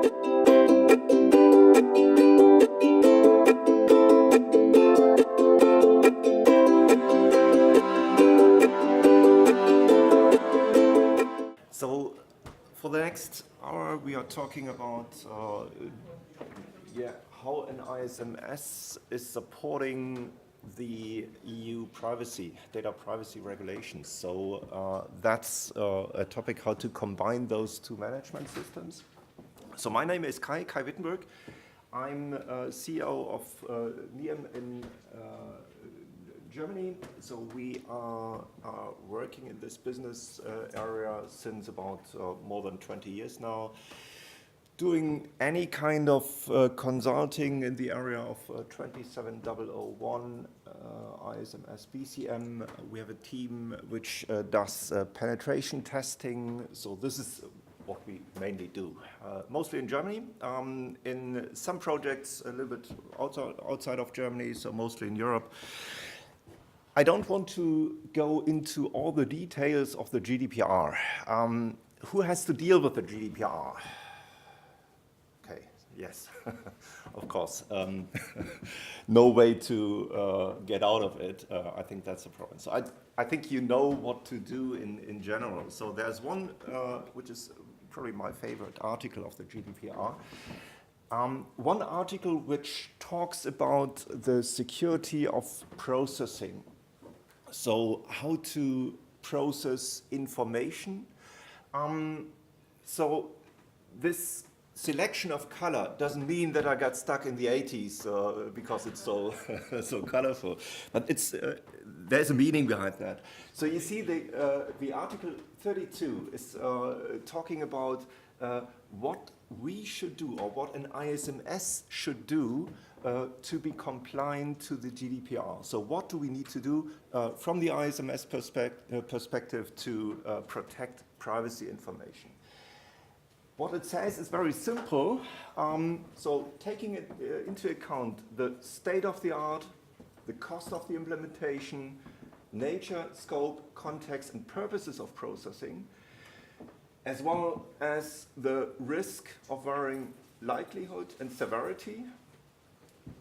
So for the next hour, we are talking about how an ISMS is supporting the EU data privacy regulations. So that's a topic, how to combine those two management systems. So my name is Kai Wittenburg. I'm CEO of neam in Germany. So we are working in this business area since about more than 20 years now, doing any kind of consulting in the area of 27001, ISMS BCM. We have a team which does penetration testing. So this is what we mainly do, mostly in Germany. In some projects a little bit outside of Germany, so mostly in Europe. I don't want to go into all the details of the GDPR. Who has to deal with the GDPR? Okay, yes, of course. No way to get out of it. I think that's a problem. So I think you know what to do in general. So there's one, which is probably my favorite article of the GDPR. One article which talks about the security of processing. So how to process information. So this selection of color doesn't mean that I got stuck in the 80s because it's so so colorful, but it's there's a meaning behind that. So you see the article 32 is talking about what we should do, or what an ISMS should do to be compliant to the GDPR. So what do we need to do from the ISMS perspective to protect privacy information? What it says is very simple. So taking it into account the state of the art, the cost of the implementation, nature, scope, context, and purposes of processing, as well as the risk of varying likelihood and severity,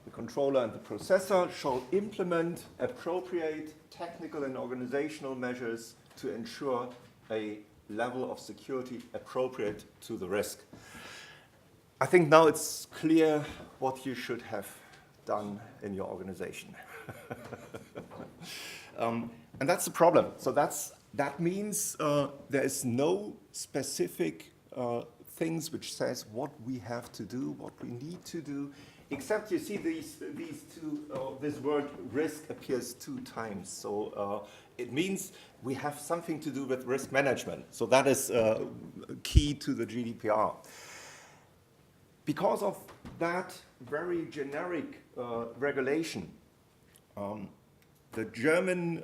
the controller and the processor shall implement appropriate technical and organizational measures to ensure a level of security appropriate to the risk. I think now it's clear what you should have done in your organization. And that's the problem. So that means there is no specific things which says what we have to do, what we need to do, except you see these two, this word risk appears 2 times. So it means we have something to do with risk management. So that is key to the GDPR. Because of that very generic regulation, the German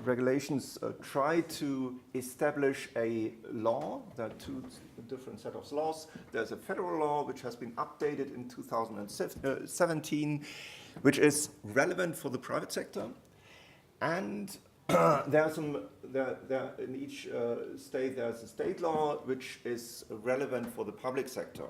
regulations try to establish a law. There are 2 different sets of laws. There's a federal law which has been updated in 2017, which is relevant for the private sector. And in each state there's a state law which is relevant for the public sector.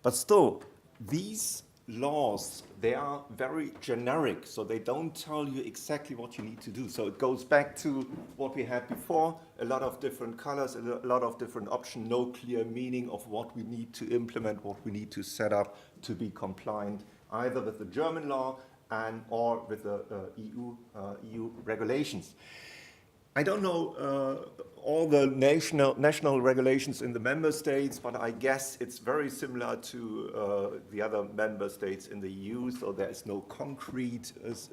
But still, these laws, they are very generic, so they don't tell you exactly what you need to do. So it goes back to what we had before, a lot of different colors, a lot of different options, no clear meaning of what we need to implement, what we need to set up to be compliant, either with the German law or with the EU regulations. I don't know all the national regulations in the member states, but I guess it's very similar to the other member states in the EU. So there is no concrete, there's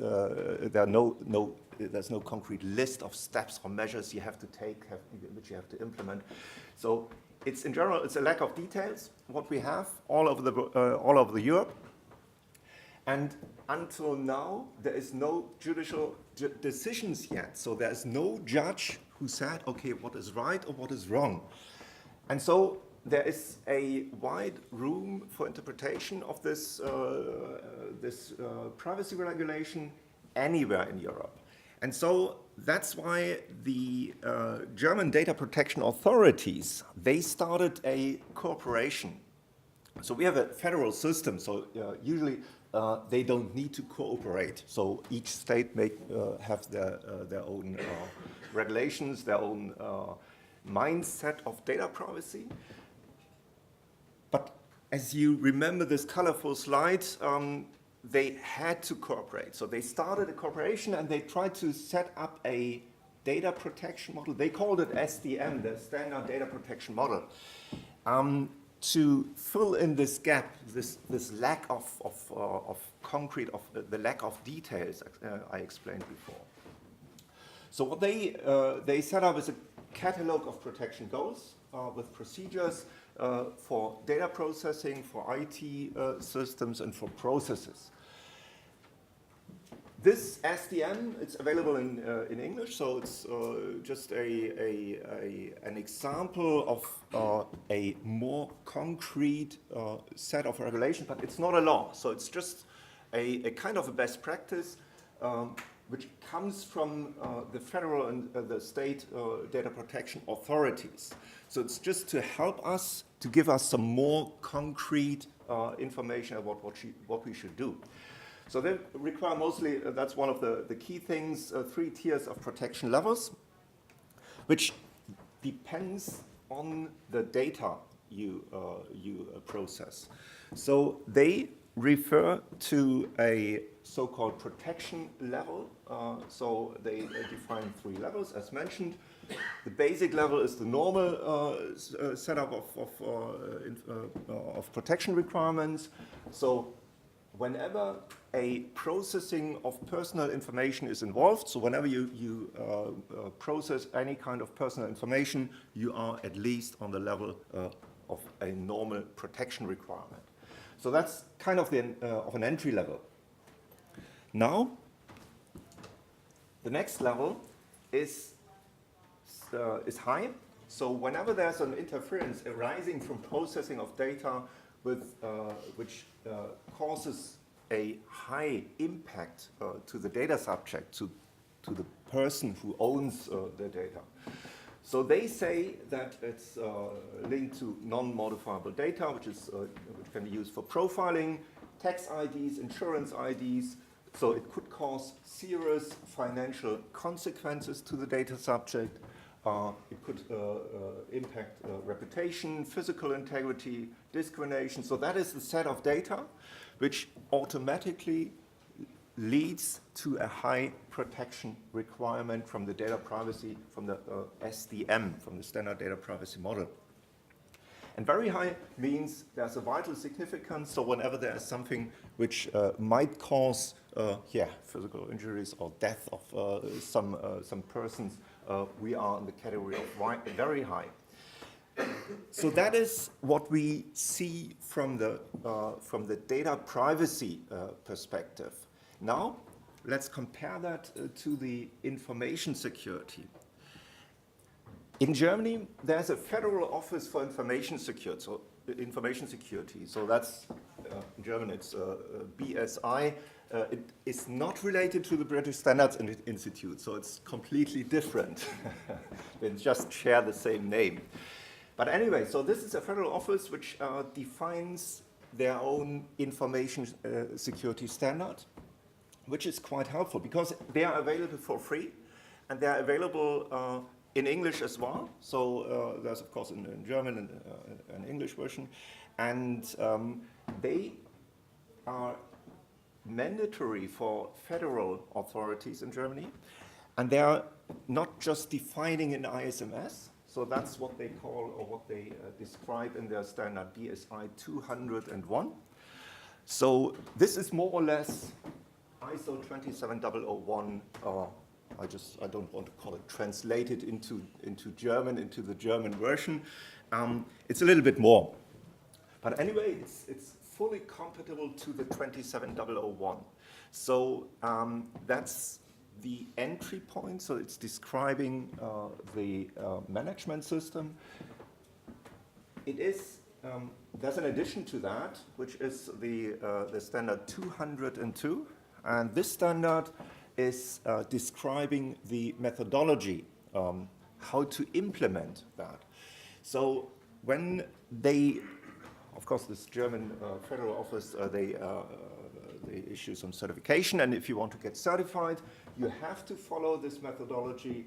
no concrete list of steps or measures you have to take, which you have to implement. So it's in general, it's a lack of details. What we have all over the Europe. And until now, there is no judicial decisions yet. So there is no judge who said, okay, what is right or what is wrong. And so there is a wide room for interpretation of this privacy regulation anywhere in Europe. And so that's why the German data protection authorities, they started a cooperation. So we have a federal system, so usually they don't need to cooperate. So each state may have their own regulations, their own mindset of data privacy. But as you remember this colorful slide, they had to cooperate. So they started a cooperation and they tried to set up a data protection model. They called it SDM, the Standard Data Protection Model, to fill in this gap, this lack of concrete, the lack of details I explained before. So what they set up is a catalog of protection goals with procedures for data processing, for IT systems, and for processes. This SDM, it's available in English, so it's just an example of a more concrete set of regulations, but it's not a law. So it's just a kind of a best practice which comes from the federal and the state data protection authorities. So it's just to help us, to give us some more concrete information about what we should do. So they require mostly, that's one of the key things, 3 tiers of protection levels, which depends on the data you process. So they refer to a so-called protection level. So they define 3 levels, as mentioned. The basic level is the normal setup of protection requirements. So whenever a processing of personal information is involved, so whenever you process any kind of personal information, you are at least on the level of a normal protection requirement. So that's kind of an entry level. Now, the next level is high. So whenever there's an interference arising from processing of data which causes a high impact to the data subject, to the person who owns the data. So they say that it's linked to non-modifiable data, which can be used for profiling, tax IDs, insurance IDs. So it could cause serious financial consequences to the data subject. It could impact reputation, physical integrity, discrimination. So that is the set of data which automatically leads to a high protection requirement from the data privacy, from the SDM, from the Standard Data Privacy Model. And very high means there's a vital significance, so whenever there is something which might cause physical injuries or death of some persons, we are in the category of very high. So that is what we see from the data privacy perspective. Now, let's compare that to the information security. In Germany, there's a Federal Office for Information Security. So that's, in German, it's BSI. It is not related to the British Standards Institute, so it's completely different. They just share the same name. But anyway, so this is a federal office which defines their own information security standard, which is quite helpful because they are available for free and they are available in English as well. So there's, of course, in German and an English version. And they are mandatory for federal authorities in Germany. And they are not just defining an ISMS. So that's what they call, or what they describe in their standard BSI 201. So this is more or less ISO 27001. I don't want to call it translated into German, into the German version. It's a little bit more. But anyway, it's fully compatible to the 27001. So that's the entry point. So it's describing the management system. It is, there's an addition to that, which is the standard 202. And this standard is describing the methodology, how to implement that. So when they, of course, this German federal office, they issue some certification, and if you want to get certified, you have to follow this methodology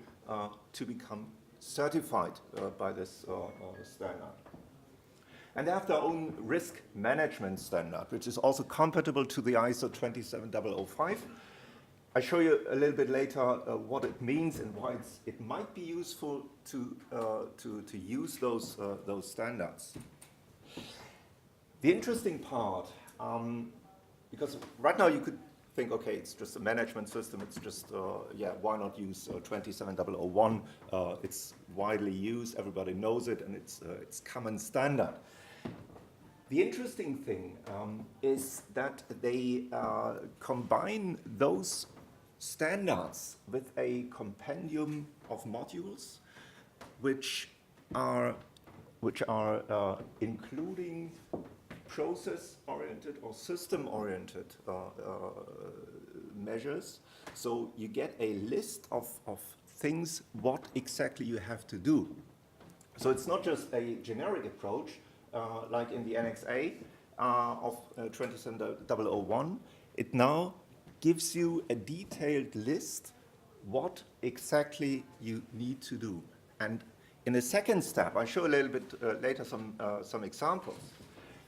to become certified by this standard. And they have their own risk management standard, which is also compatible to the ISO 27005. I'll show you a little bit later what it means and why it might be useful to use those standards. The interesting part, because right now you could think, okay, it's just a management system, it's just, yeah, why not use 27001? It's widely used, everybody knows it, and it's common standard. The interesting thing is that they combine those standards with a compendium of modules which are including process-oriented or system-oriented measures. So you get a list of things what exactly you have to do. So it's not just a generic approach like in the Annex A of 27001. It now gives you a detailed list what exactly you need to do. And in the second step, I'll show a little bit later some examples.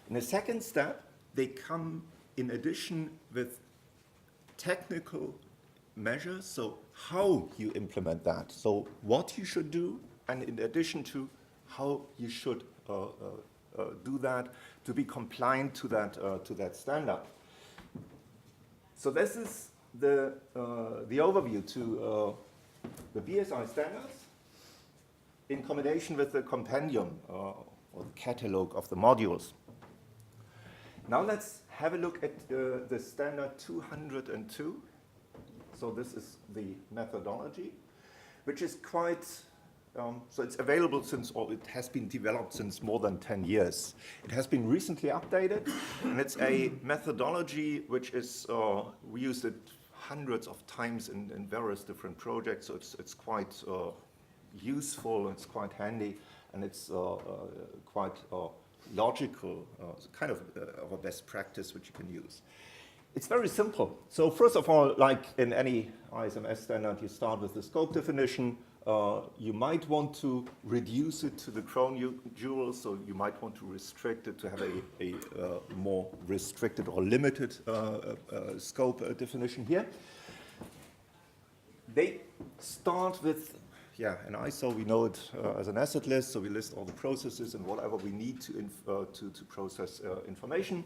In the second step, they come in addition with technical measures, so how you implement that, so what you should do, and in addition to how you should do that to be compliant to that standard. So this is the overview to the BSI standards in combination with the compendium or the catalog of the modules. Now let's have a look at the standard 202. So this is the methodology, which is quite, so it's available since, or it has been developed since more than 10 years. It has been recently updated, and it's a methodology which is, we used it hundreds of times in various different projects, so it's quite useful, it's quite handy, and it's quite logical, kind of a best practice which you can use. It's very simple. So first of all, like in any ISMS standard, you start with the scope definition. You might want to reduce it to the crown jewel, so you might want to restrict it to have a more restricted or limited scope definition here. They start with, yeah, in ISO we know it as an asset list, so we list all the processes and whatever we need to process information.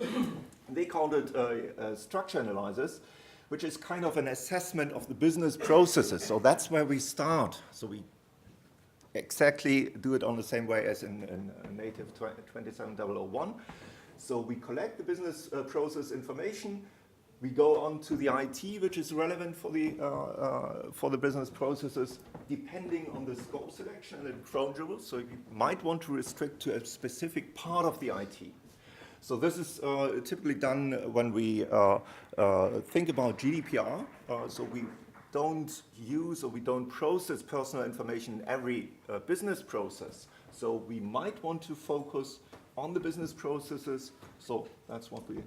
They called it a structure analysis, which is kind of an assessment of the business processes. So that's where we start. So we exactly do it on the same way as in native 27001. So we collect the business process information. We go on to the IT, which is relevant for the business processes, depending on the scope selection and the crown jewels. So you might want to restrict to a specific part of the IT. So this is typically done when we think about GDPR. So we don't use or we don't process personal information in every business process. So we might want to focus on the business processes. So that's what we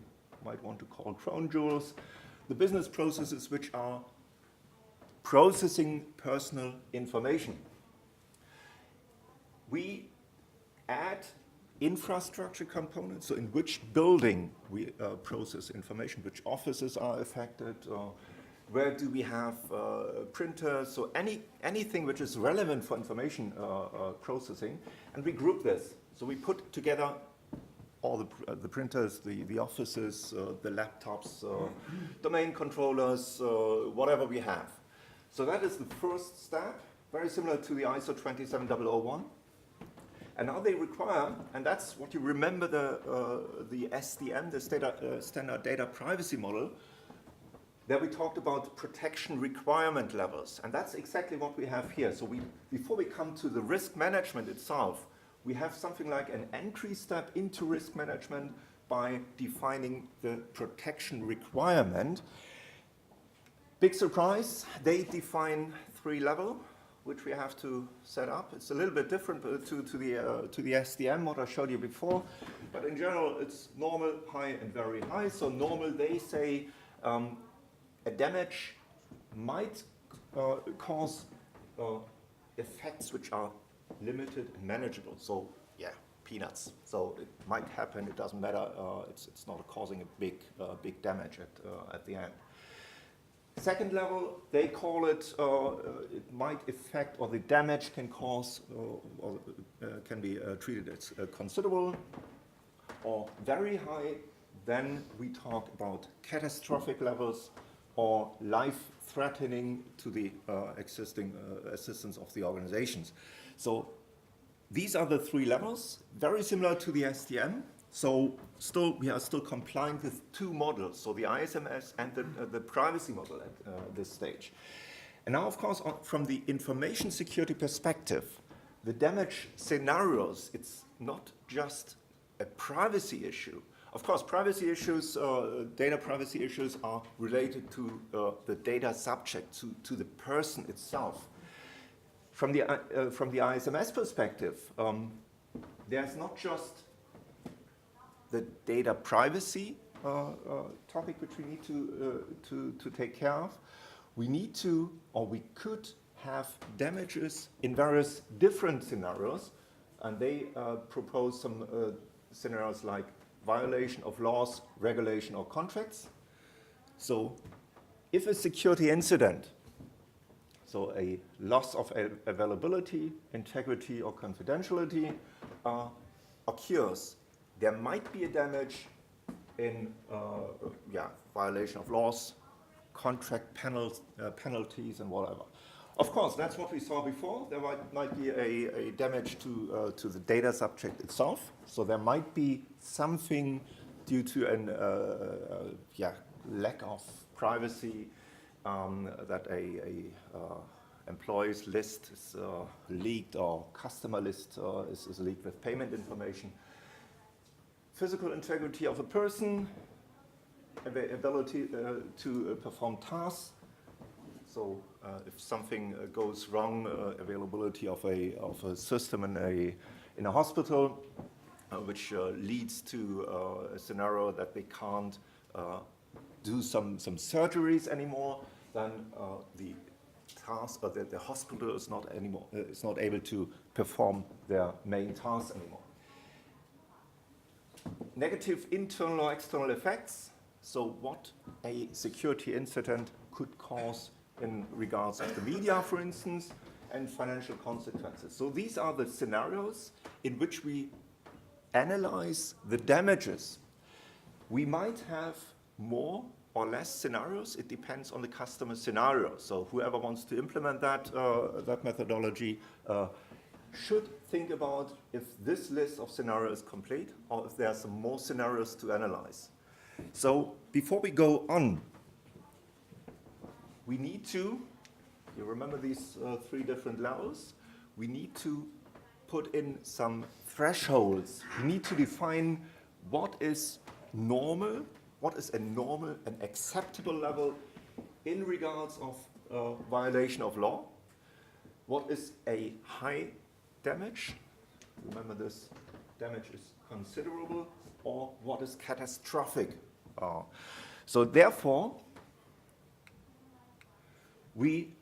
might want to call crown jewels. The business processes which are processing personal information. We add infrastructure components, so in which building we process information, which offices are affected, where do we have printers, so anything which is relevant for information processing, and we group this. So we put together all the printers, the offices, the laptops, domain controllers, whatever we have. So that is the first step, very similar to the ISO 27001. And now they require, and that's what you remember the SDM, the Standard Data Privacy Model. There we talked about protection requirement levels, and that's exactly what we have here. So before we come to the risk management itself, we have something like an entry step into risk management by defining the protection requirement. Big surprise, they define 3 levels, which we have to set up. It's a little bit different to the SDM, what I showed you before, but in general it's normal, high, and very high. So normal, they say a damage might cause effects which are limited and manageable. So yeah, peanuts. So it might happen, it doesn't matter, it's not causing a big damage at the end. Second level, they call it, it might affect, or the damage can cause, or can be treated as considerable or very high. Then we talk about catastrophic levels or life-threatening to the existing assistance of the organizations. So these are the 3 levels, very similar to the SDM. So we are still complying with 2 models, so the ISMS and the privacy model at this stage. And now, of course, from the information security perspective, the damage scenarios, it's not just a privacy issue. Of course, privacy issues, data privacy issues are related to the data subject, to the person itself. From the ISMS perspective, there's not just the data privacy topic which we need to take care of. We need to, or we could have damages in various different scenarios, and they propose some scenarios like violation of laws, regulation, or contracts. So if a security incident, so a loss of availability, integrity, or confidentiality occurs, there might be a damage in violation of laws, contract penalties, and whatever. Of course, that's what we saw before. There might be a damage to the data subject itself. So there might be something due to an lack of privacy, that a employees list is leaked, or customer list is leaked with payment information. Physical integrity of a person, ability to perform tasks. So if something goes wrong, availability of a system in a hospital, which leads to a scenario that they can't do some surgeries anymore, then the task, or the hospital is not able to perform their main task anymore. Negative internal or external effects. So what a security incident could cause in regards of the media, for instance, and financial consequences. So these are the scenarios in which we analyze the damages. We might have more or less scenarios. It depends on the customer scenario. So whoever wants to implement that methodology should think about if this list of scenarios is complete, or if there are some more scenarios to analyze. So before we go on, we need to, you remember these 3 different levels, we need to put in some thresholds. We need to define what is normal, what is a normal and acceptable level in regards of violation of law, what is a high damage, remember this damage is considerable, or what is catastrophic. So therefore, we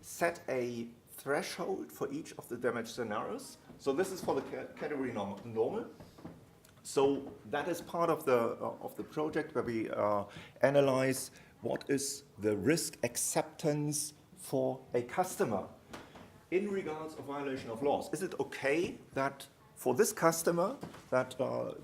set a threshold for each of the damage scenarios. So this is for the category normal. So that is part of the project where we analyze what is the risk acceptance for a customer in regards of violation of laws. Is it okay that for this customer that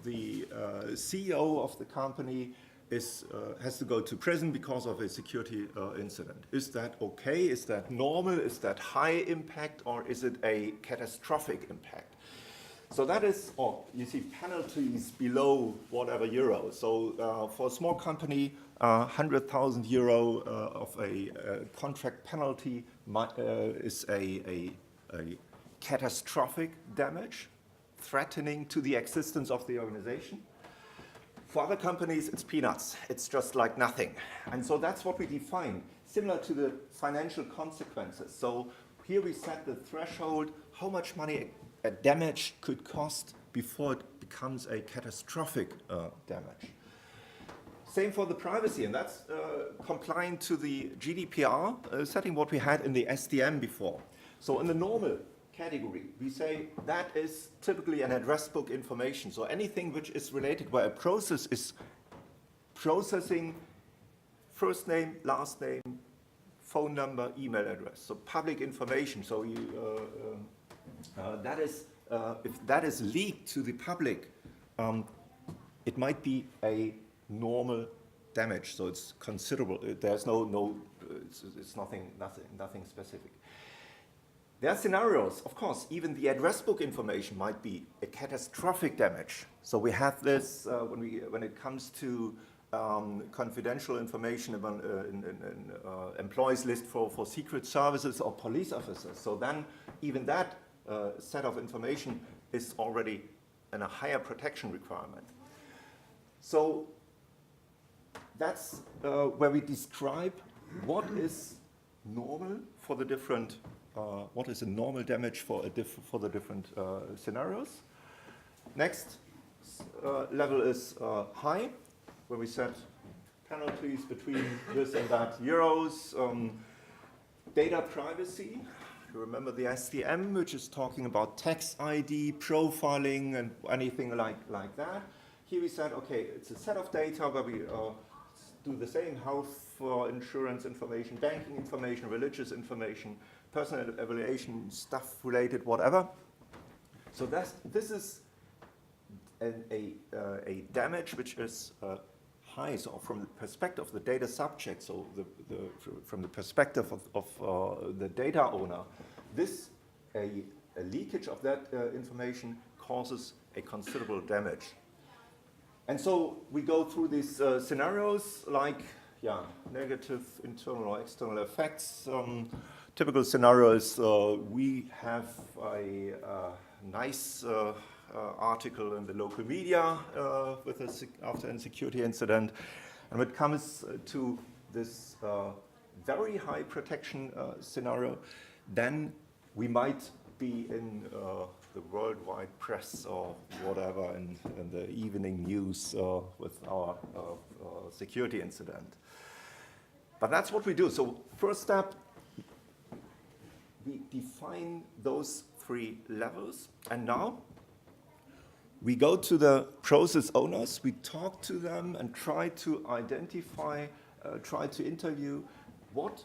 the CEO of the company has to go to prison because of a security incident? Is that okay? Is that normal? Is that high impact, or is it a catastrophic impact? So that is, you see penalties below whatever euro. So for a small company, 100,000 euro of a contract penalty is a catastrophic damage, threatening to the existence of the organization. For other companies, it's peanuts. It's just like nothing. And so that's what we define. similar to the financial consequences. So here we set the threshold, how much money a damage could cost before it becomes a catastrophic damage. Same for the privacy, and that's compliant to the GDPR setting what we had in the SDM before. So in the normal category, we say that is typically an address book information. So anything which is related where a process is processing first name, last name, phone number, email address. So public information. So you, that is, if that is leaked to the public, it might be a normal damage. So it's considerable. There's it's nothing specific. There are scenarios, of course, even the address book information might be a catastrophic damage. So we have this when it comes to confidential information about employees list for secret services or police officers. So then even that set of information is already in a higher protection requirement. So that's where we describe what is normal for the different what is a normal damage for the different scenarios. Next level is high, where we set penalties between this and that euros. Data privacy, you remember the SDM, which is talking about tax ID, profiling, and anything like that. Here we said, okay, it's a set of data where we do the same: health, insurance information, banking information, religious information, personal evaluation, stuff related, whatever. So this is a damage which is high. So from the perspective of the data subject, so from the perspective of the data owner, a leakage of that information causes a considerable damage. And so we go through these scenarios like negative internal or external effects. Typical scenario is we have a nice article in the local media after a security incident. And when it comes to this very high protection scenario, then we might be in the worldwide press or whatever in the evening news with our security incident. But that's what we do. So first step, we define those three levels, and now we go to the process owners, we talk to them and try to identify, try to interview what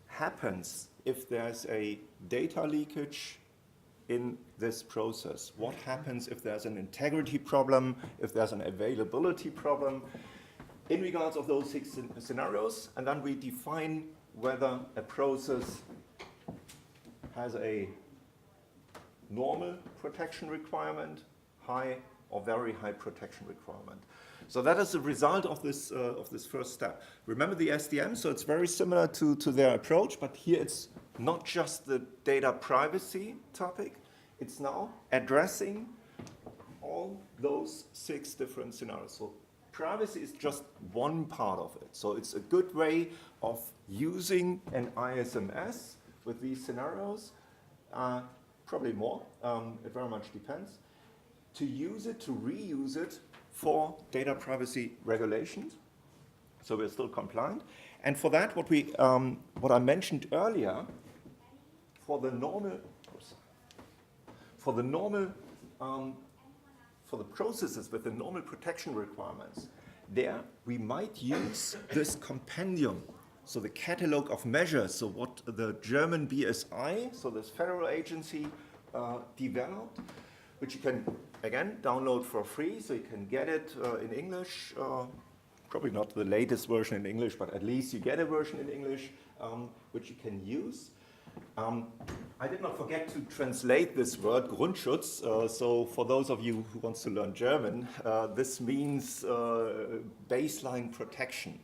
happens if there's a data leakage in this process. What happens if there's an integrity problem, if there's an availability problem, in regards of those 6 scenarios, and then we define whether a process has a normal protection requirement, high or very high protection requirement. So that is the result of this first step. Remember the SDM, so it's very similar to their approach, but here it's not just the data privacy topic, it's now addressing all those 6 different scenarios. So privacy is just one part of it. So it's a good way of using an ISMS with these scenarios, probably more, it very much depends, to use it, to reuse it for data privacy regulations. So we're still compliant. And for that, what I mentioned earlier, for the processes with the normal protection requirements, there we might use this compendium, so the catalog of measures, so what the German BSI, so this federal agency, developed, which you can, again, download for free, so you can get it in English, probably not the latest version in English, but at least you get a version in English, which you can use. I did not forget to translate this word, Grundschutz, so for those of you who want to learn German, this means baseline protection.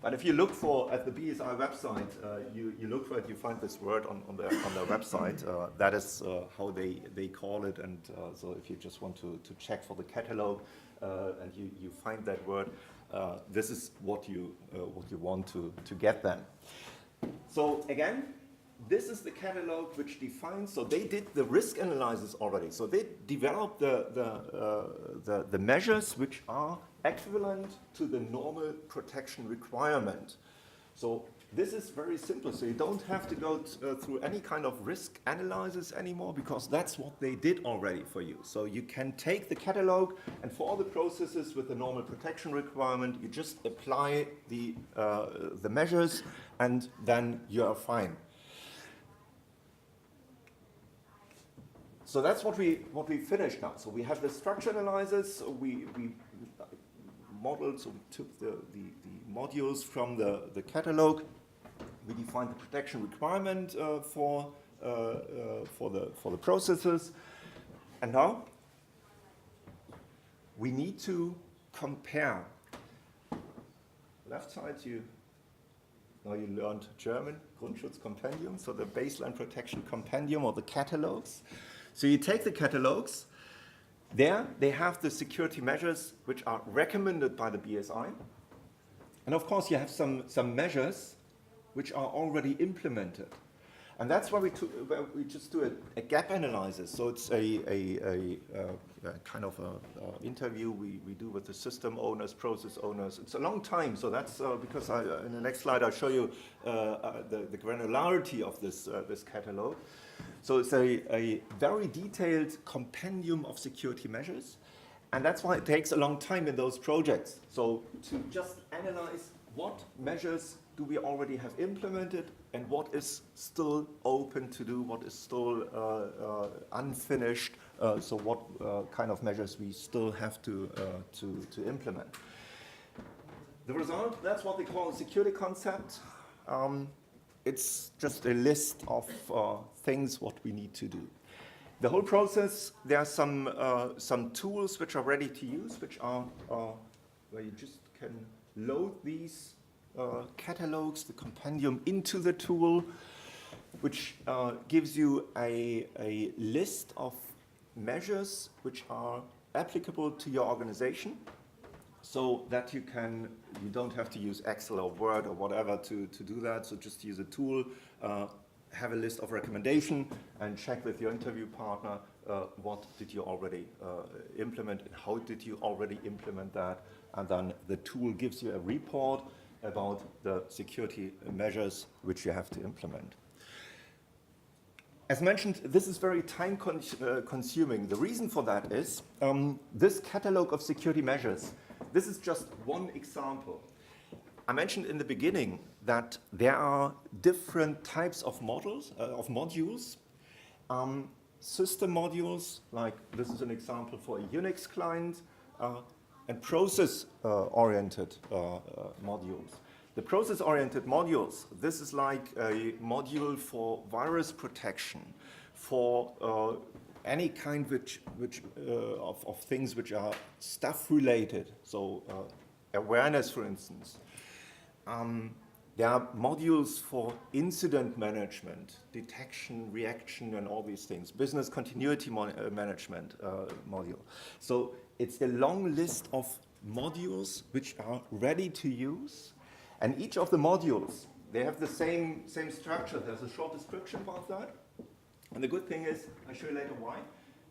But if you look for, at the BSI website, you look for it, you find this word on their website. That is how they call it. And so if you just want to check for the catalog and you find that word, this is what you want to get then. So again, this is the catalog which defines, so they did the risk analysis already. So they developed the measures which are equivalent to the normal protection requirement. So this is very simple. So you don't have to go through any kind of risk analysis anymore, because that's what they did already for you. So you can take the catalog, and for all the processes with the normal protection requirement, you just apply the measures, and then you are fine. So that's what we finished now. So we have the structure analysis. We modeled, so we took the modules from the catalog. We defined the protection requirement for the processes, and now we need to compare. Left side, now you learned German, Grundschutzkompendium, so the baseline protection compendium or the catalogs. So you take the catalogs, there they have the security measures which are recommended by the BSI. And of course you have some measures which are already implemented. And that's why we just do a gap analysis. So it's a kind of a interview we do with the system owners, process owners. It's a long time, so that's because in the next slide I'll show you the granularity of this catalog. So it's a very detailed compendium of security measures, and that's why it takes a long time in those projects. So to just analyze what measures do we already have implemented and what is still open to do, what is still unfinished, so what kind of measures we still have to implement. The result, that's what they call a security concept. It's just a list of things what we need to do. The whole process, there are some tools which are ready to use, which are where you just can load these catalogs, the compendium, into the tool, which gives you a list of measures which are applicable to your organization, so that you don't have to use Excel or Word or whatever to do that. So just use a tool, have a list of recommendation, and check with your interview partner what did you already implement and how did you already implement that. And then the tool gives you a report about the security measures which you have to implement. As mentioned, this is very time consuming. The reason for that is this catalog of security measures. This is just one example. I mentioned in the beginning that there are different types of modules. System modules, like this is an example for a Unix client, and process-oriented modules. The process-oriented modules, this is like a module for virus protection, for any kind of things which are staff-related, so awareness, for instance. There are modules for incident management, detection, reaction, and all these things. Business continuity management module. So it's a long list of modules which are ready to use. And each of the modules, they have the same structure. There's a short description about that. And the good thing is, I'll show you later why,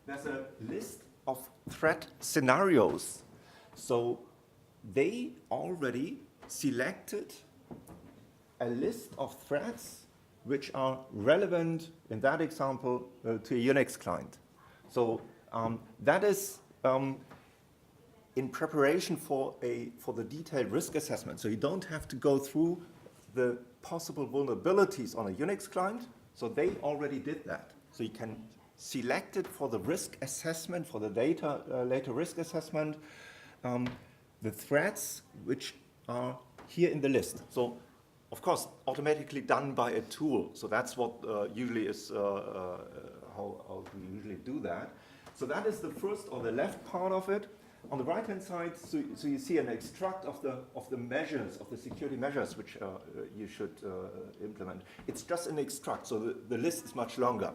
there's a list of threat scenarios. So they already selected a list of threats which are relevant, in that example, to a Unix client. So that is in preparation for the detailed risk assessment. So you don't have to go through the possible vulnerabilities on a Unix client. So they already did that. So you can select it for the risk assessment, for the later risk assessment, the threats which are here in the list. So, of course, automatically done by a tool. So that's what usually is how we usually do that. So that is the first or the left part of it. on the right-hand side, so you see an extract of the measures, of the security measures which you should implement. It's just an extract, so the list is much longer.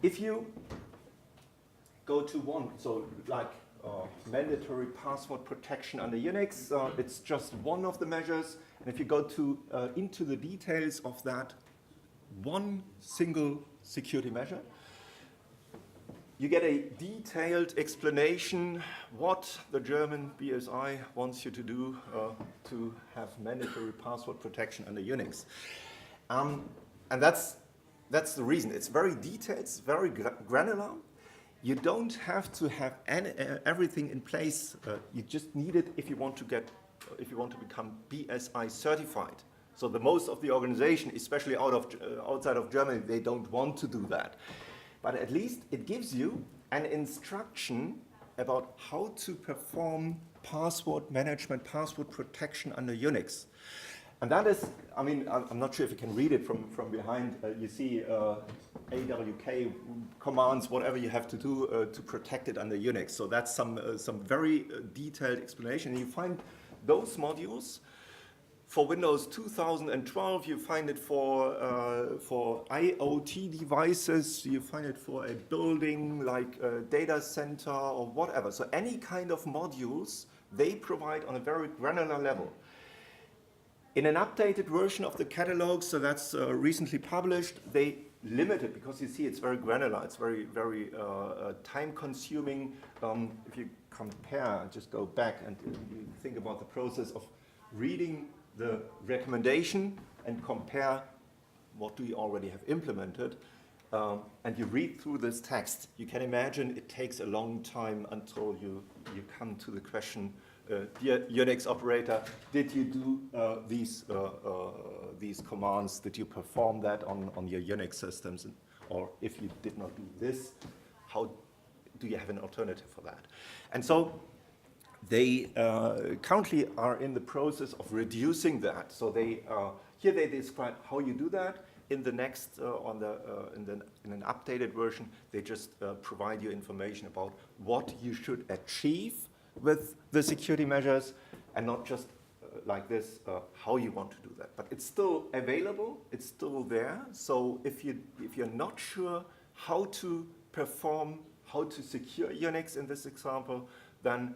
If you go to one, so like mandatory password protection under Unix, it's just one of the measures. And if you go to into the details of that one single security measure, you get a detailed explanation what the German BSI wants you to do to have mandatory password protection under Unix. And that's the reason. It's very detailed, it's very granular. You don't have to have everything in place. You just need it if you want to become BSI certified. So the most of the organization, especially outside of Germany, they don't want to do that. But at least it gives you an instruction about how to perform password management, password protection under Unix. And that is, I mean, I'm not sure if you can read it from behind. You see AWK commands, whatever you have to do to protect it under Unix. So that's some very detailed explanation. And you find those modules for Windows 2012. You find it for IoT devices. You find it for a building like a data center or whatever. So any kind of modules they provide on a very granular level. In an updated version of the catalog, so that's recently published, they limit it because you see it's very granular, it's very, very time consuming. If you compare, just go back and you think about the process of reading the recommendation and compare what do you already have implemented, and you read through this text, you can imagine it takes a long time until you come to the question, dear Unix operator, did you do these commands? Did you perform that on your Unix systems? Or if you did not do this, how do you have an alternative for that? And so they currently are in the process of reducing that. So they here they describe how you do that. In the next, in an updated version, they just provide you information about what you should achieve with the security measures, and not just like this, how you want to do that. But it's still available, it's still there. So if you're not sure how to perform, how to secure Unix in this example, then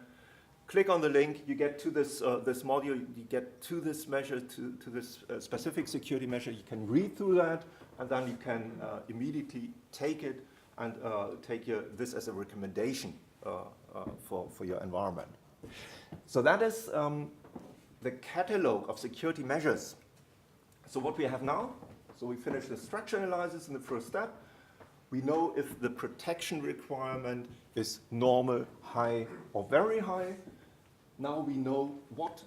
click on the link, you get to this module, you get to this measure, to this specific security measure. You can read through that, and then you can immediately take it and take this as a recommendation for your environment. So that is the catalog of security measures. So what we have now, so we finished the structure analysis in the first step. We know if the protection requirement is normal, high, or very high. Now we know what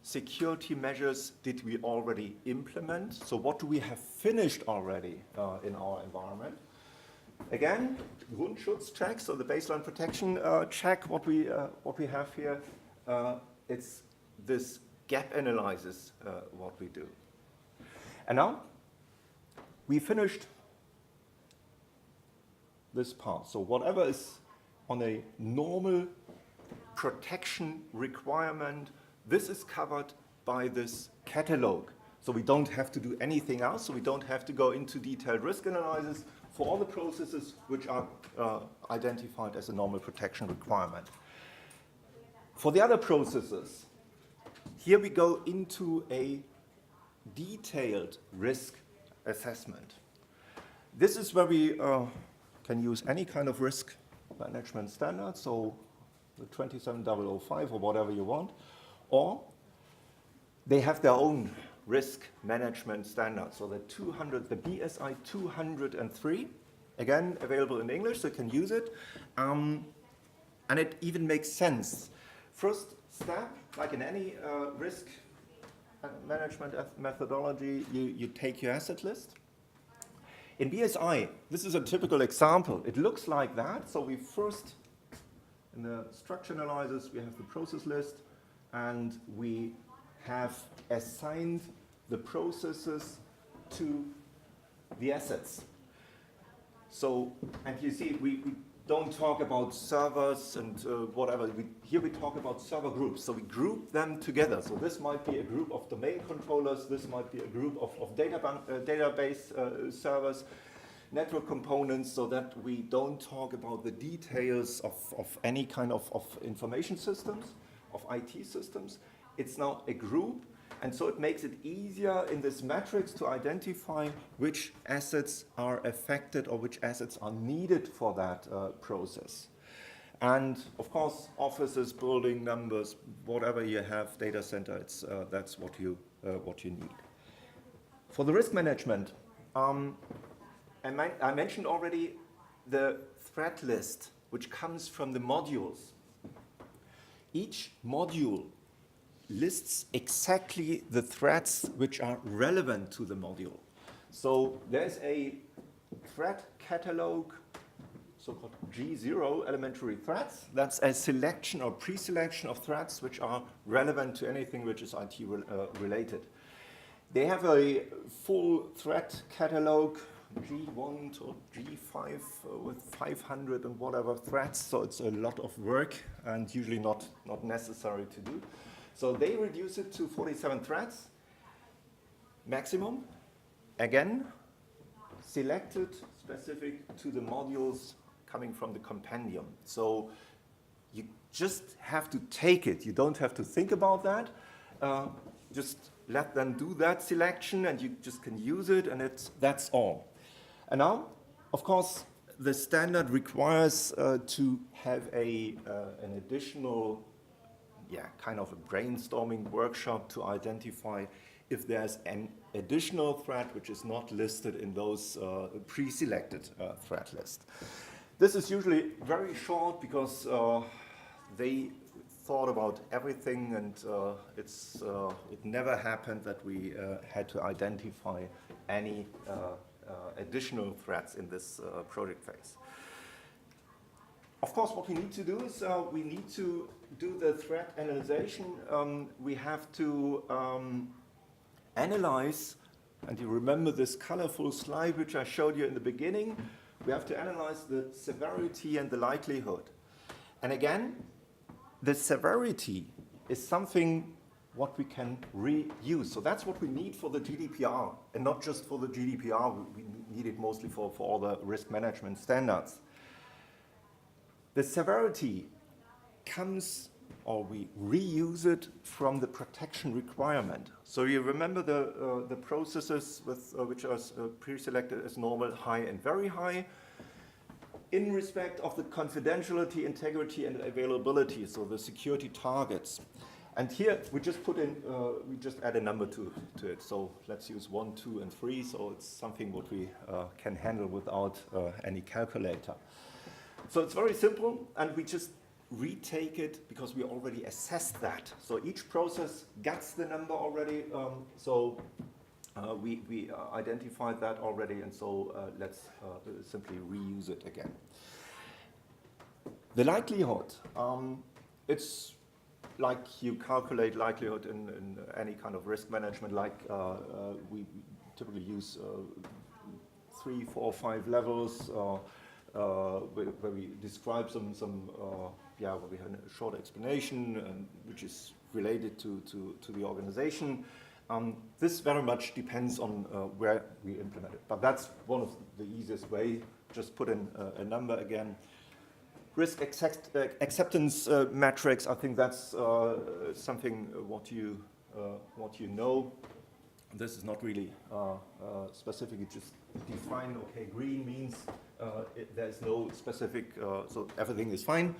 security measures did we already implement. So what do we have finished already in our environment? Again, Grundschutz check, so the baseline protection check, what we have here, it's this gap analysis, what we do. And now, we finished this part. So whatever is on a normal protection requirement, this is covered by this catalog. So we don't have to do anything else, so we don't have to go into detailed risk analysis for all the processes which are identified as a normal protection requirement. For the other processes, here we go into a detailed risk assessment. This is where we can use any kind of risk management standard, so the 27005 or whatever you want, or they have their own risk management standard. So the BSI 203, again, available in English, so you can use it. And it even makes sense. First step, like in any risk management methodology, you take your asset list. In BSI, this is a typical example. It looks like that. So we first, in the structure analysis, we have the process list, and we have assigned the processes to the assets. So, and you see, we don't talk about servers and whatever. Here we talk about server groups. So we group them together. So this might be a group of domain controllers. This might be a group of database servers, network components, so that we don't talk about the details of any kind of information systems, of IT systems. It's now a group. And so it makes it easier in this matrix to identify which assets are affected or which assets are needed for that process. And of course, offices, building numbers, whatever you have, data center, that's what you need. For the risk management, I mentioned already the threat list, which comes from the modules. Each module lists exactly the threats which are relevant to the module. So there's a threat catalog, so-called G0, elementary threats. That's a selection or pre-selection of threats which are relevant to anything which is IT related. They have a full threat catalog, G1 to G5 with 500 and whatever threats, so it's a lot of work and usually not necessary to do. So they reduce it to 47 threads, maximum, again, selected, specific to the modules coming from the compendium. So you just have to take it. You don't have to think about that. Just let them do that selection and you just can use it, and that's all. And now, of course, the standard requires to have an additional kind of a brainstorming workshop to identify if there's an additional threat which is not listed in those pre-selected threat list. This is usually very short because they thought about everything, and it never happened that we had to identify any additional threats in this project phase. Of course, what we need to do is we need to do the threat analysis. We have to analyze, and you remember this colorful slide which I showed you in the beginning. We have to analyze the severity and the likelihood. And again, the severity is something what we can reuse. So that's what we need for the GDPR, and not just for the GDPR. We need it mostly for all the risk management standards. The severity comes, or we reuse it from the protection requirement. So you remember the processes which are pre-selected as normal, high, and very high, in respect of the confidentiality, integrity, and availability, so the security targets. And here we just put in, we just add a number to it. So let's use 1, 2, and 3. So it's something what we can handle without any calculator. So it's very simple, and we just retake it because we already assessed that. So each process gets the number already. We identified that already, and so let's simply reuse it again. The likelihood, it's like you calculate likelihood in any kind of risk management, like we typically use 3, 4, 5 levels, where we describe where we have a short explanation, which is related to the organization. This very much depends on where we implement it, but that's one of the easiest way. Just put in a number again. Risk acceptance metrics, I think that's something what you know. This is not really specific. You just define, okay, green means there's no specific, so everything is fine.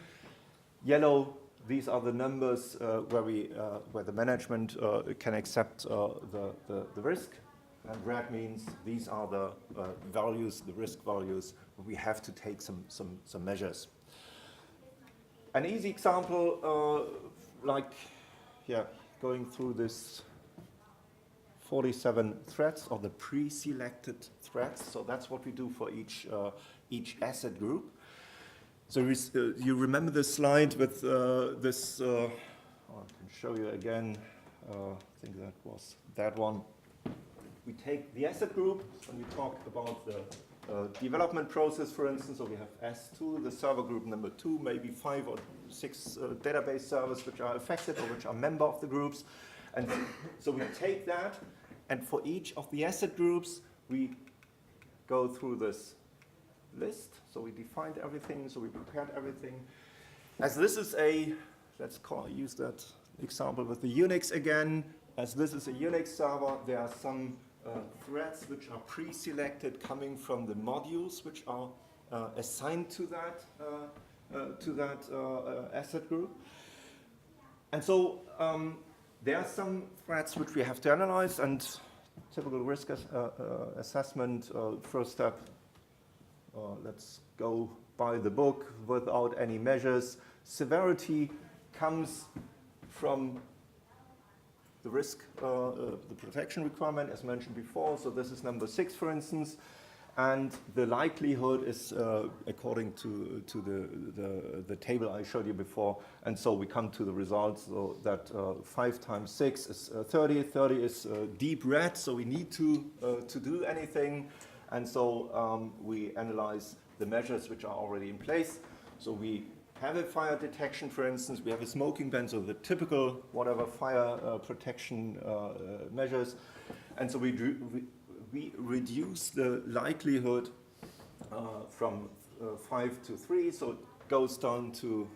Yellow, these are the numbers where the management can accept the risk. And red means these are the values, the risk values, where we have to take some measures. An easy example, going through this 47 threats, or the pre-selected threats. So that's what we do for each asset group. So you remember this slide with this, I can show you again, I think that was that one. We take the asset group and we talk about the development process, for instance. So we have S2, the server group number 2, maybe 5 or 6 database servers which are affected or which are member of the groups. And so we take that, and for each of the asset groups, we go through this list. So we defined everything, so we prepared everything. As this is a, use that example with the Unix again. As this is a Unix server, there are some threads which are pre-selected coming from the modules which are assigned to that asset group. And so there are some threads which we have to analyze, and typical risk assessment, first step, let's go by the book without any measures. Severity comes from the risk, the protection requirement, as mentioned before. So this is number 6, for instance. And the likelihood is according to the table I showed you before. And so we come to the results, so that 5 times 6 is 30. 30 is deep red, so we need to do anything. And so we analyze the measures which are already in place. So we have a fire detection, for instance. We have a smoking ban, so the typical whatever fire protection measures. And so we reduce the likelihood from 5 to 3, so it goes down to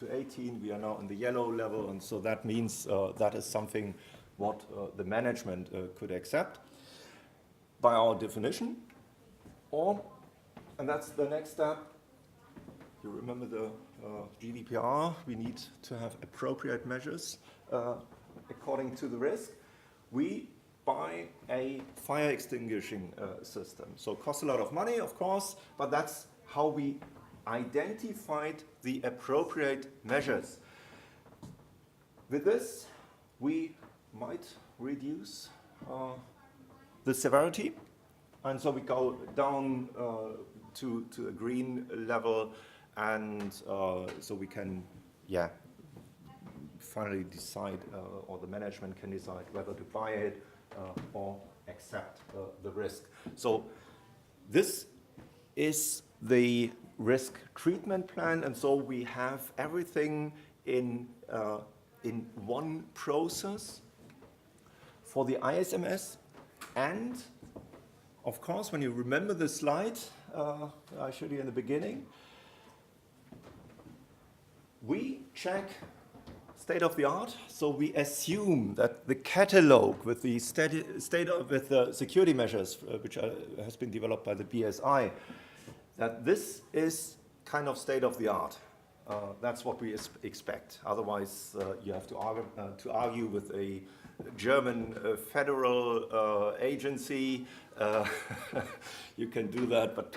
18. We are now in the yellow level, and so that means that is something what the management could accept by our definition. Or, and that's the next step, you remember the GDPR, we need to have appropriate measures according to the risk. We buy a fire extinguishing system. So it costs a lot of money, of course, but that's how we identified the appropriate measures. With this, we might reduce the severity, and so we go down to a green level, and so we can, finally decide, or the management can decide whether to buy it or accept the risk. So this is the risk treatment plan, and so we have everything in one process for the ISMS. And of course, when you remember the slide I showed you in the beginning, we check state of the art. So we assume that the catalog with the with the security measures, which has been developed by the BSI, that this is kind of state of the art. That's what we expect. Otherwise, you have to argue with a German federal agency. You can do that, but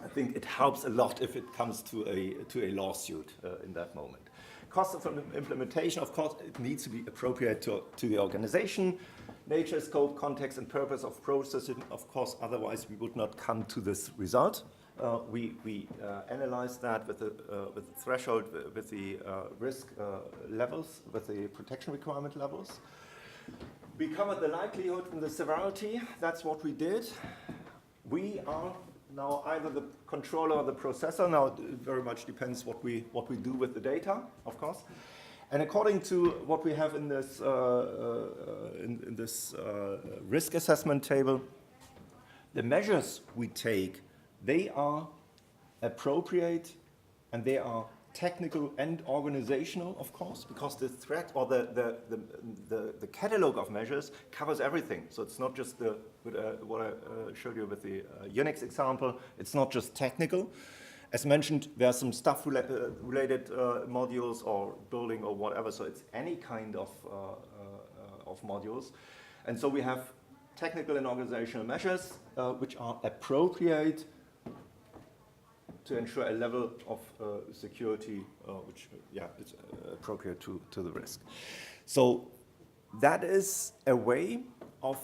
I think it helps a lot if it comes to a lawsuit in that moment. Cost of implementation, of course, it needs to be appropriate to the organization. Nature, scope, context, and purpose of processing, of course, otherwise we would not come to this result. We analyze that with the threshold, with the risk levels, with the protection requirement levels. We covered the likelihood and the severity. That's what we did. We are now either the controller or the processor. Now it very much depends what we do with the data, of course. And according to what we have in this risk assessment table, the measures we take, they are appropriate and they are technical and organizational, of course, because the threat or the catalog of measures covers everything. So it's not just what I showed you with the Unix example. It's not just technical. As mentioned, there are some stuff related modules or building or whatever. So it's any kind of modules. And so we have technical and organizational measures which are appropriate to ensure a level of security which is appropriate to the risk. So that is a way of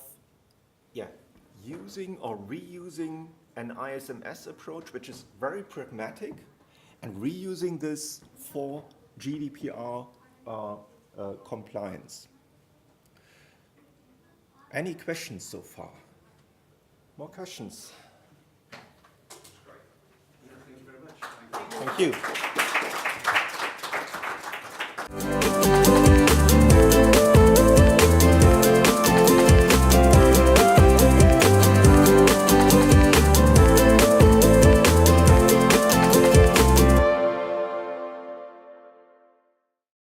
using or reusing an ISMS approach, which is very pragmatic, and reusing this for GDPR compliance. Any questions so far? More questions? Thank you very much. Thank you.